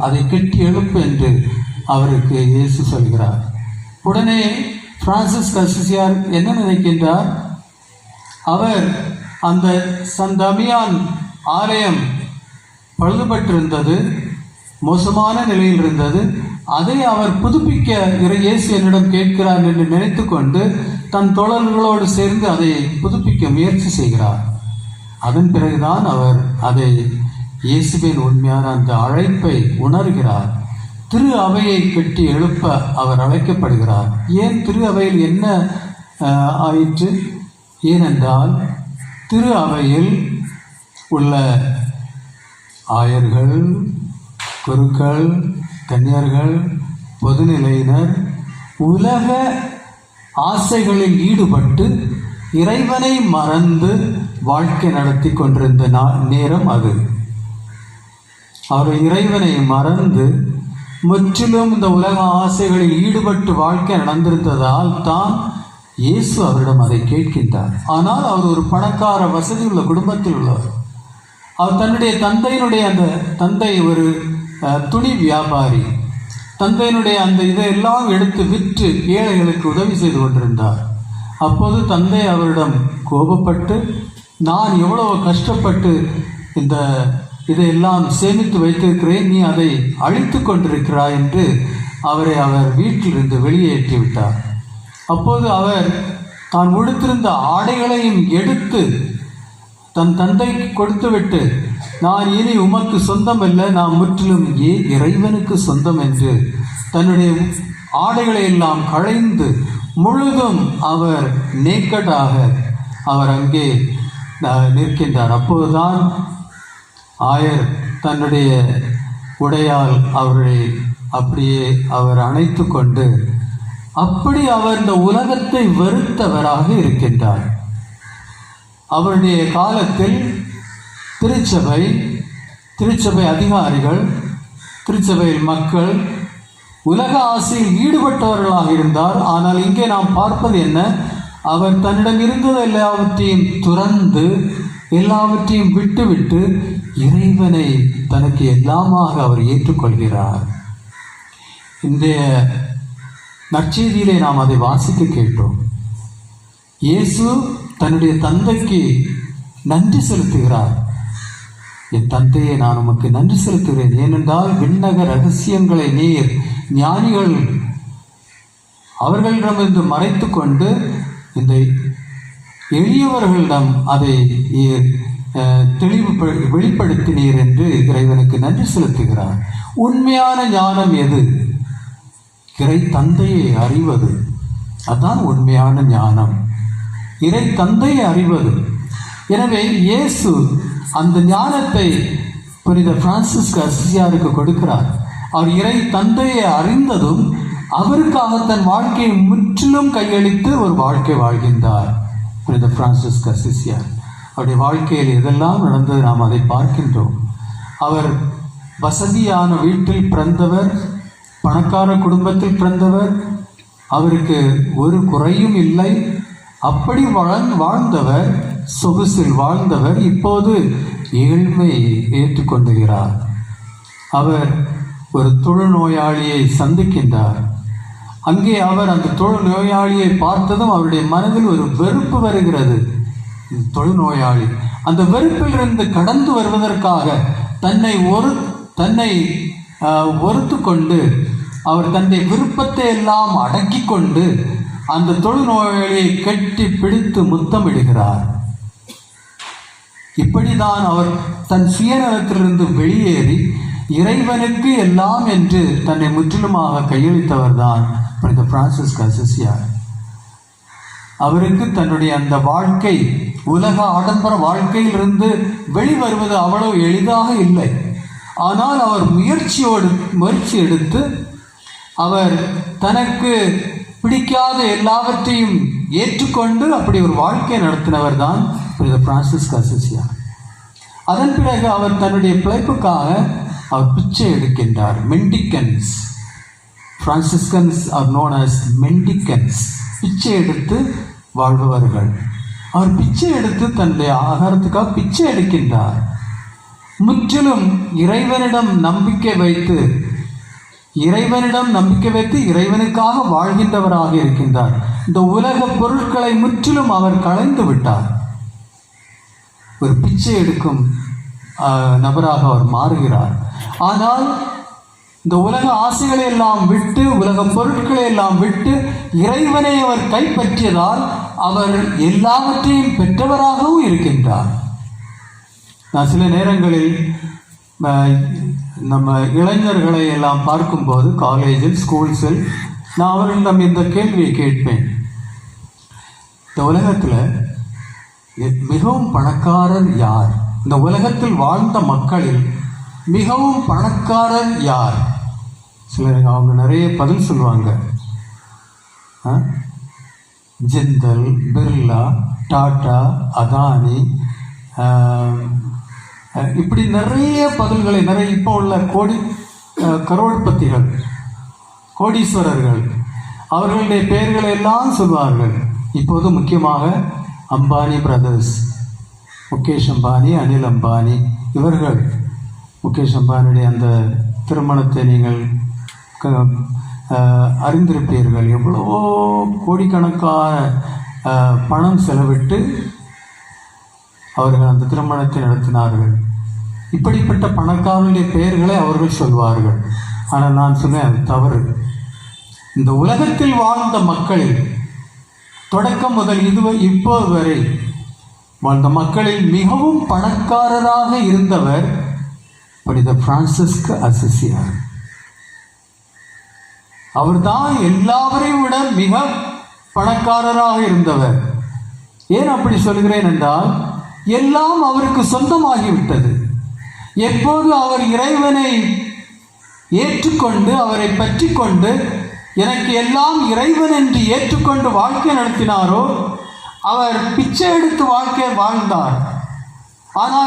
அதை கட்டி எழுப்பு என்று அவருக்கு இயேசு சொல்கிறார். உடனே பிரான்சிஸ் அசிசியார் என்ன நினைக்கின்றார்? அவர் அந்த சந்தமியான் ஆலயம் பழுதுபட்டிருந்தது, மோசமான நிலையில் இருந்தது. அதை அவர் புதுப்பிக்க இயேசு என்னிடம் கேட்கிறார் என்று நினைத்து கொண்டு தன் தோழர்களோடு சேர்ந்து அதை புதுப்பிக்க முயற்சி செய்கிறார். அதன் பிறகுதான் அவர் அதை இயேசுவின் உண்மையான அந்த அழைப்பை உணர்கிறார். திரு அவையை கட்டி எழுப்ப அவர் அழைக்கப்படுகிறார். ஏன் திரு அவையில் என்ன ஆயிற்று? ஏனென்றால் திரு அவையில் உள்ள ஆயர்கள், குருக்கள், கன்னியர்கள், பொதுநிலையினர் உலக ஆசைகளில் ஈடுபட்டு இறைவனை மறந்து வாழ்க்கை நடத்தி கொண்டிருந்த நேரம் அது. அவர் இறைவனை மறந்து முற்றிலும் இந்த உலக ஆசைகளில் ஈடுபட்டு வாழ்க்கை நடந்திருந்ததால் தான் இயேசு அவரிடம் அதை கேட்கின்றார். ஆனால் அவர் ஒரு பணக்கார வசதி உள்ள குடும்பத்தில் உள்ளவர். அவர் தன்னுடைய அந்த தந்தை ஒரு துணி வியாபாரி. தந்தையினுடைய அந்த இதையெல்லாம் எடுத்து விற்று ஏழைகளுக்கு உதவி செய்து கொண்டிருந்தார். அப்போது தந்தை அவரிடம் கோபப்பட்டு, நான் எவ்வளவு கஷ்டப்பட்டு இதையெல்லாம் சேமித்து வைத்திருக்கிறேன், நீ அதை அழித்து கொண்டிருக்கிறாய் என்று அவர் வீட்டிலிருந்து வெளியேற்றி விட்டார். அப்போது அவர் தான் உடுத்திருந்த ஆடைகளையும் எடுத்து தன் தந்தைக்கு கொடுத்துவிட்டு, நான் இனி உமக்கு சொந்தம் அல்ல, நான் முற்றிலும் இறைவனுக்கு சொந்தம் என்று தன்னுடைய ஆடைகளை எல்லாம் களைந்து முழுதும் அவர் நேக்கடாக அவர் அங்கே நிற்கின்றார். அப்போதுதான் ஆயர் தன்னுடைய உடையால் அவரை அப்படியே அவர் அணைத்து கொண்டு, அப்படி அவர் இந்த உலகத்தை வெறுத்தவராக இருக்கின்றார். அவருடைய காலத்தில் திருச்சபை அதிகாரிகள், திருச்சபையில் மக்கள் உலக ஆசையில் ஈடுபட்டவர்களாக இருந்தார். ஆனால் இங்கே நாம் பார்ப்பது என்ன? அவர் தன்னிடம் இருந்தது எல்லாவற்றையும் துறந்து எல்லாவற்றையும் விட்டுவிட்டு இறைவனை தனக்கு எல்லாமாக அவர் ஏற்றுக்கொள்கிறார். இந்த நற்செய்தியிலே நாம் அதை வாசிக்க கேட்டோம். இயேசு தன்னுடைய தந்தைக்கு நன்றி செலுத்துகிறார். என் தந்தையை நான் உமக்கு நன்றி செலுத்துகிறேன், ஏனென்றால் விண்ணக ரகசியங்களை நீர் ஞானிகள் அவர்களிடமிருந்து மறைத்து கொண்டு இந்த எளியவர்களிடம் அதை வெளிப்படுத்தினீர் என்று இறைவனுக்கு நன்றி செலுத்துகிறார். உண்மையான ஞானம் எது? இறை தந்தையை அறிவது. அதுதான் உண்மையான ஞானம், இறை தந்தையை அறிவது. எனவே இயேசு அந்த ஞானத்தை புனித பிரான்சிஸ் அசிசியாருக்கு கொடுக்கிறார். அவர் இறை தந்தையை அறிந்ததும் அவருக்காக தன் வாழ்க்கையை முற்றிலும் கையளித்து ஒரு வாழ்க்கை வாழ்கின்றார் புனித பிரான்சிஸ் அசிசியார். அவருடைய வாழ்க்கையில் எதெல்லாம் நடந்தது நாம் அதை பார்க்கின்றோம். அவர் வசதியான வீட்டில் பிறந்தவர், பணக்கார குடும்பத்தில் பிறந்தவர், அவருக்கு ஒரு குறையும் இல்லை. அப்படி வாழ்ந்தவர், சொகுசில் வாழ்ந்தவர், இப்போது ஏழ்மையை ஏற்றுக்கொண்டுகிறார். அவர் ஒரு தொழுநோயாளியை சந்திக்கின்றார். அங்கே அவர் அந்த தொழுநோயாளியை பார்த்ததும் அவருடைய மனதில் ஒரு வெறுப்பு வருகிறது. தொழுநோயாளி அந்த வெறுப்பிலிருந்து கடந்து வருவதற்காக தன்னை ஒருத்து கொண்டு அவர் தன்னுடைய விருப்பத்தை எல்லாம் அடக்கி கொண்டு அந்த தொழுநோயாளியை கட்டி பிடித்து முத்தமிடுகிறார். இப்படிதான் அவர் தன் சுயநலத்திலிருந்து வெளியேறி இறைவனுக்கு எல்லாம் என்று தன்னை முற்றிலுமாக கையளித்தவர் தான் புனித பிரான்சிஸ் அசிசியார். அவருக்கு தன்னுடைய அந்த வாழ்க்கை, உலக ஆடம்பர வாழ்க்கையிலிருந்து வெளிவருவது அவ்வளவு எளிதாக இல்லை. ஆனால் அவர் முயற்சி எடுத்து அவர் தனக்கு பிடிக்காத எல்லாவற்றையும் ஏற்றுக்கொண்டு அப்படி ஒரு வாழ்க்கை நடத்தினவர் தான் புனித பிரான்சிஸ் அசிசியார். அதன் பிறகு அவர் தன்னுடைய பிழைப்புக்காக அவர் பிச்சை எடுக்கின்றார். மெண்டிகன்ஸ், பிரான்சிஸ்கன்ஸ் ஆர் நோன் அஸ் மெண்டிகன்ஸ், பிச்சை எடுத்து வாழ்பவர்கள். அவர் பிச்சை எடுத்து தன்னுடைய ஆகாரத்துக்காக பிச்சை எடுக்கின்றார். முற்றிலும் இறைவனிடம் நம்பிக்கை வைத்து இறைவனுக்காக வாழ்கின்றவராக இருக்கின்றார். இந்த உலக பொருட்களை முற்றிலும் அவர் களைந்து விட்டார். ஒரு பிச்சை எடுக்கும் நபராக அவர் மாறுகிறார். ஆனால் இந்த உலக ஆசைகளை எல்லாம் விட்டு, உலக பொருட்களை எல்லாம் விட்டு இறைவனை அவர் கைப்பற்றியதால் அவர் எல்லாவற்றையும் பெற்றவராகவும் இருக்கின்றார். நான் சில நேரங்களில் நம்ம இளைஞர்களை எல்லாம் பார்க்கும்போது காலேஜில், ஸ்கூல்ஸில் நான் அவர்களிடம் இந்த கேள்வியை கேட்பேன். இந்த உலகத்தில் மிகவும் பணக்காரர் யார்? இந்த உலகத்தில் வாழ்ந்த மக்களில் மிகவும் பணக்காரர் யார்? சிலர் அவங்க நிறைய பதில் சொல்லுவாங்க. ஜிந்தல், பிர்லா, டாடா, அதானி, இப்படி நிறைய பதில்களை இப்போ உள்ள கரோட்பத்திகள், கோடீஸ்வரர்கள், அவர்களுடைய பெயர்களை எல்லாம் சொல்வார்கள். இப்போது முக்கியமாக அம்பானி பிரதர்ஸ், முகேஷ் அம்பானி, அனில் அம்பானி, இவர்கள், முகேஷ் அம்பானியுடைய அந்த திருமணத்தை நீங்கள் அறிந்திருப்பீர்கள். எவ்வளவோ கோடிக்கணக்கான பணம் செலவிட்டு அவர்கள் அந்த திருமணத்தை நடத்தினார்கள். இப்படிப்பட்ட பணக்காரர்களுடைய பெயர்களை அவர்கள் சொல்வார்கள். ஆனால் நான் சொன்னேன், அது தவறு. இந்த உலகத்தில் வாழ்ந்த மக்களில் தொடக்கம் முதல் இப்போது வரை வாழ்ந்த மக்களில் மிகவும் பணக்காரராக இருந்தவர் புனித பிரான்சிஸ்க் அசிசியார். அவர்தான் எல்லாவரையும் விட மிக பணக்காரராக இருந்தவர். ஏன் அப்படி சொல்கிறேன் என்றால், எல்லாம் அவருக்கு சொந்தமாகிவிட்டது. எப்போது அவர் இறைவனை ஏற்றுக்கொண்டு, அவரை பற்றி கொண்டு, எனக்கு எல்லாம் இறைவன் என்று ஏற்றுக்கொண்டு வாழ்க்கை நடத்தினாரோ, அவர் பிச்சை எடுத்து வாழ்க்கை வாழ்ந்தார். ஆனால்